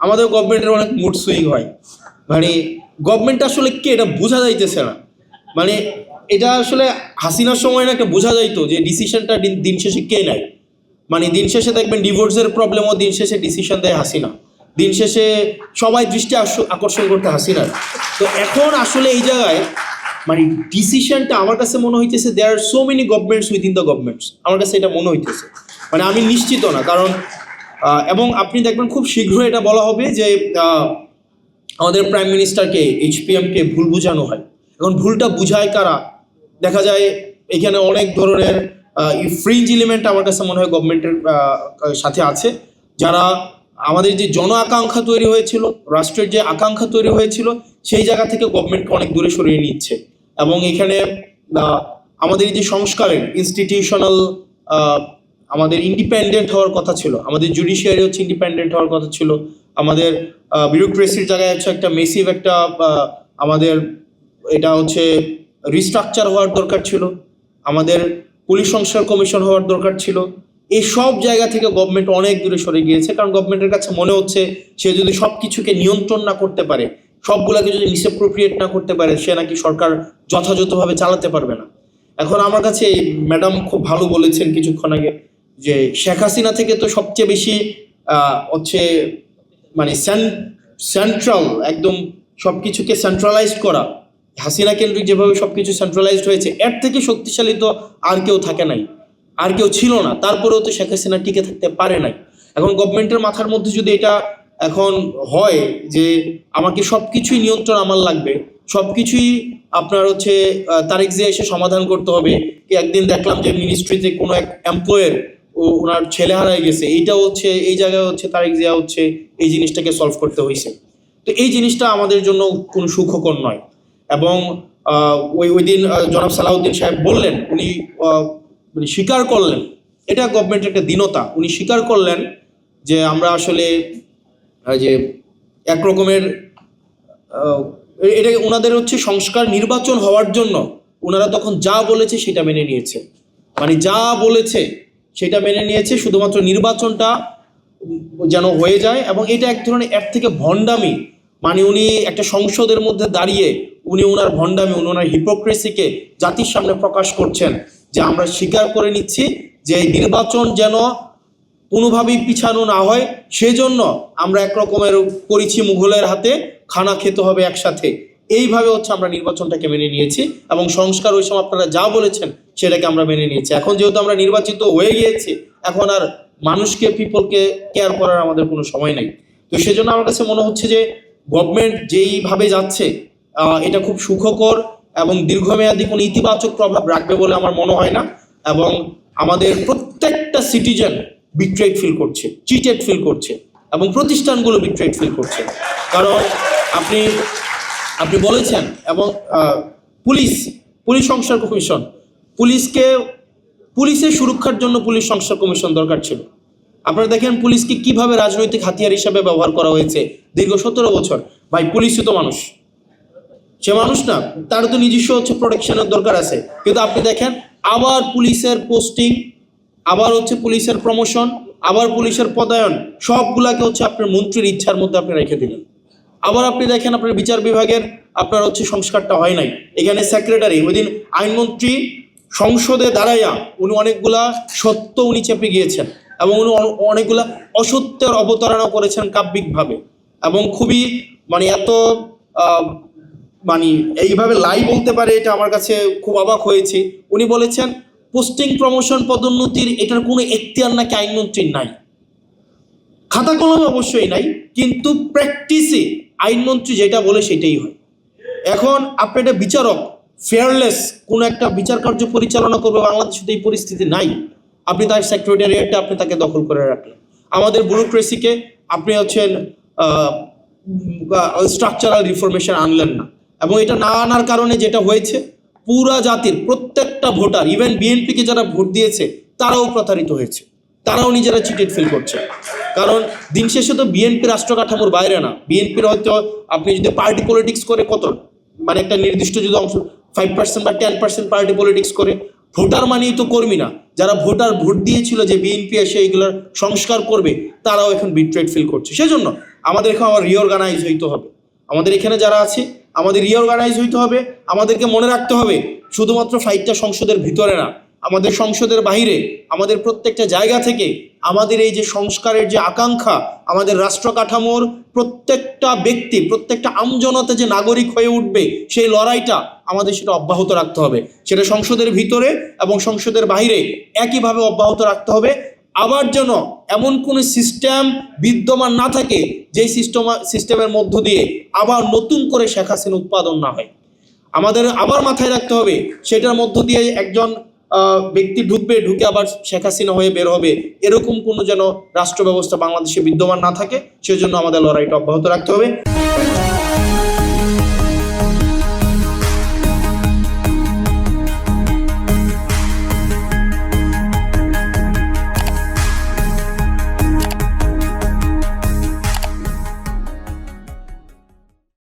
আমাদের গভর্নমেন্টের অনেক মুড সুইং হয়, মানে গভর্নমেন্ট আসলে কে এটা বোঝা যাইতেছে না। মানে এটা আসলে হাসিনার সময় না একটা বোঝা যাইতো যে ডিসিশনটা দিন শেষে কে নেয়। মানে দিন শেষে দেখবেন ডিভোর্সের প্রবলেমও দিন শেষে ডিসিশন দেয় হাসিনা, দিন শেষে সবাই দৃষ্টি আকর্ষণ করতে হাসিনার। তো এখন আসলে এই জায়গায় মানে ডিসিশনটা আমার কাছে মনে হইতেছে there are so many governments within the governments, আমার কাছে এটা মনে হইতেছে। মানে আমি নিশ্চিত না, কারণ এবং আপনি দেখবেন খুব শীঘ্রই এটা বলা হবে যে আমাদের প্রাইম মিনিস্টারকে HPM-কে ভুল বোঝানো হয়। এখন ভুলটা বুঝায় কারা? দেখা যায় এখানে অনেক ধরনের ফ্রিঞ্জ এলিমেন্ট আমার কাছে মনে হয় গভর্নমেন্টের সাথে আছে, যারা আমাদের যে জন আকাঙ্ক্ষা তৈরি হয়েছিল, রাষ্ট্রের যে আকাঙ্ক্ষা তৈরি হয়েছিল, সেই জায়গা থেকে গভর্নমেন্টকে অনেক দূরে সরিয়ে নিচ্ছে। এবং এখানে আমাদের যে সংস্কারের ইনস্টিটিউশনাল আমাদের ইন্ডিপেন্ডেন্ট হওয়ার কথা ছিল, আমাদের জুডিশিয়ারি হচ্ছে ইন্ডিপেন্ডেন্ট হওয়ার কথা ছিল, আমাদের বিউরোক্রেসির জায়গায় হচ্ছে একটা মেসিভ একটা আমাদের এটা হচ্ছে রিস্ট্রাকচার হওয়ার দরকার ছিল, আমাদের পুলিশ সংস্কার কমিশন হওয়ার দরকার ছিল। এই সব জায়গা থেকে গভর্নমেন্ট অনেক দূরে সরে গিয়েছে, কারণ গভর্নমেন্টের কাছে মনে হচ্ছে সে যদি সব কিছুকে নিয়ন্ত্রণ না করতে পারে, সবগুলাকে যদি মিসঅ্যাপ্রোপ্রিয়েট না করতে পারে, সে নাকি সরকার যথাযথভাবে চালাতে পারবে না। এখন আমার কাছে ম্যাডাম খুব ভালো বলেছেন কিছুক্ষণ আগে যে শেখ হাসিনা থেকে তো সবচেয়ে বেশি হচ্ছে মানে সেন্ট্রাল একদম সবকিছুকে সেন্ট্রালাইজড করা, হাসিনা কেন্দ্রিক যেভাবে সবকিছু সেন্ট্রালাইজড হয়েছে, এর থেকে শক্তিশালী তো আর কেউ থাকে নাই, আর কেউ ছিল না। তারপরেও তো শেখ হাসিনা টিকে থাকতে পারে নাই। এখন গভর্নমেন্টের মাথার মধ্যে যদি এটা এখন হয় যে আমাকে সবকিছুই নিয়ন্ত্রণ আমার লাগবে, সবকিছুই আপনার হচ্ছে তারেক জিয়া এসে সমাধান করতে হবে। কি একদিন দেখলাম যে মিনিস্ট্রিতে কোনো এক এমপ্লয়ের ওনার ছেলে হারাই গেছে, এইটা হচ্ছে এই জায়গায় হচ্ছে তারেক জিয়া হচ্ছে এই জিনিসটাকে সলভ করতে হয়েছে। তো এই জিনিসটা আমাদের জন্য কোনো সুখকর নয়। এবং ওই দিন জনাব সালাউদ্দিন সাহেব বললেন, উনি মানে স্বীকার করলেন, এটা গভর্নমেন্টের একটা দীনতা, উনি স্বীকার করলেন যে আমরা আসলে যে একরকমের এটা ওনাদের হচ্ছে সংস্কার নির্বাচন হওয়ার জন্য ওনারা তখন যা বলেছে সেটা মেনে নিয়েছে, মানে যা বলেছে সেটা মেনে নিয়েছে, শুধুমাত্র নির্বাচনটা যেন হয়ে যায়। এবং এটা এক ধরনের এর থেকে ভণ্ডামি, মানে উনি একটা সংসদের মধ্যে দাঁড়িয়ে উনি ওনার ভণ্ডামি, উনি ওনার হিপোক্রেসিকে জাতির সামনে প্রকাশ করছেন যে আমরা স্বীকার করে নিচ্ছি যে নির্বাচন যেন কোনোভাবেই পিছানো না হয়, সেজন্য আমরা একরকমের করেছি মুঘলের হাতে, খানা খেতে হবে একসাথে, এইভাবে হচ্ছে আমরা নির্বাচনটাকে মেনে নিয়েছি। এবং সংস্কার ওই সময় আপনারা যা বলেছেন সেটাকে আমরা মেনে নিয়েছি। এখন যেহেতু আমরা নির্বাচিত হয়ে গিয়েছি, এখন আর মানুষকে পিপলকে কেয়ার করার আমাদের কোনো সময় নেই। তো সেজন্য আমার কাছে মনে হচ্ছে যে গভর্নমেন্ট যেইভাবে যাচ্ছে এটা খুব সুখকর এবং দীর্ঘমেয়াদী কোনো ইতিবাচক প্রভাব রাখবে বলে আমার মনে হয় না। এবং আমাদের প্রত্যেকটা সিটিজেন বিট্রেড ফিল করছে, চিটেড ফিল করছে, এবং প্রতিষ্ঠানগুলো বিট্রেড ফিল করছে। কারণ আপনি বলেছেন, এবং পুলিশ সংস্কার কমিশন, পুলিশের সুরক্ষার জন্য পুলিশ সংস্কার কমিশন দরকার ছিল। আপনারা দেখেন পুলিশকে কিভাবে রাজনৈতিক হাতিয়ার হিসাবে ব্যবহার করা হয়েছে দীর্ঘ 17 বছর। ভাই পুলিশই তো মানুষ, সে মানুষ না, তার তো নিজস্ব হচ্ছে প্রোটেকশনের দরকার আছে। কিন্তু আপনি দেখেন আবার পুলিশের পোস্টিং, আবার হচ্ছে পুলিশের প্রমোশন, আবার পুলিশের পদায়ন, সবগুলাকে হচ্ছে আপনার মন্ত্রীর ইচ্ছার মধ্যে আপনি রেখে দিলেন। আবার আপনি দেখেন আপনার বিচার বিভাগের আপনার হচ্ছে সংস্কারটা হয় নাই। এখানে সেক্রেটারি, ওই দিন আইনমন্ত্রী সংসদে দাঁড়াইয়া উনি অনেকগুলা সত্য উনি চেপে গিয়েছেন, এবং উনি অনেকগুলা অসত্যের অবতারণা করেছেন কাব্যিকভাবে, এবং খুবই মানে এত মানে এইভাবে লাই বলতে পারে, এটা আমার কাছে খুব অবাক হয়েছে। উনি বলেছেন পোস্টিং প্রমোশন পদোন্নতির এটার কোনো এখতিয়ার নাকি আইনমন্ত্রীর নাই। খাতা কলমে অবশ্যই নাই, কিন্তু প্র্যাকটিসে আইনমন্ত্রী যেটা বলে সেটাই হয়। এখন আপনি একটা বিচারক ফেয়ারলেস কোনো একটা বিচার কার্য পরিচালনা করবে, বাংলাদেশে তো এই পরিস্থিতি নাই। আপনি তার সেক্রেটারিয়েটে আপনি তাকে দখল করে রাখলেন। আমাদের ব্যুরোক্রেসিকে আপনি হচ্ছেন স্ট্রাকচারাল রিফরমেশন আনলেন না, এবং এটা না আনার কারণে যেটা হয়েছে, পুরা জাতির প্রত্যেকটা ভোটার, ইভেন বিএনপিকে যারা ভোট দিয়েছে তারাও প্রতারিত হয়েছে, তারাও নিজেরা চিটেড ফিল করছে। কারণ দিন শেষে তো বিএনপি রাষ্ট্র কাঠামোর বাইরে না। বিএনপির হয়তো আপনি যদি পার্টি পলিটিক্স করে কত, মানে একটা নির্দিষ্ট যদি অংশ 5% বা 10% পার্টি পলিটিক্স করে, ভোটার মানেই তো কর্মী না। যারা ভোট দিয়েছিল যে বিএনপি এসে এইগুলোর সংস্কার করবে, তারাও এখন বিট্রেড ফিল করছে। সেজন্য আমাদের এখানে আবার রিঅর্গানাইজ হইতে হবে। আমাদের এখানে যারা আছে আমাদের রিঅর্গানাইজ হইতে হবে। আমাদেরকে মনে রাখতে হবে শুধুমাত্র ফাইটটা সংসদের ভিতরে না, আমাদের সংসদের বাইরে, আমাদের প্রত্যেকটা জায়গা থেকে আমাদের এই যে সংস্কারের যে আকাঙ্ক্ষা, আমাদের রাষ্ট্র কাঠামোর প্রত্যেকটা ব্যক্তি, প্রত্যেকটা আমজনতা যে নাগরিক হয়ে উঠবে, সেই লড়াইটা আমাদের সেটা অব্যাহত রাখতে হবে। সেটা সংসদের ভিতরে এবং সংসদের বাইরে একইভাবে অব্যাহত রাখতে হবে। আবার যেন এমন কোনো সিস্টেম বিদ্যমান না থাকে যেই সিস্টেমের মধ্য দিয়ে আবার নতুন করে শেখ হাসিনা উৎপাদন না হয়। আমাদের আবার মাথায় রাখতে হবে সেটার মধ্য দিয়ে একজন ব্যক্তি ঢুকে আবার শেখ হাসিনা হয়ে বের হবে, এরকম কোনো যেন রাষ্ট্র ব্যবস্থা বাংলাদেশে বিদ্যমান না থাকে। সেজন্য আমাদের লড়াইটা অব্যাহত রাখতে হবে।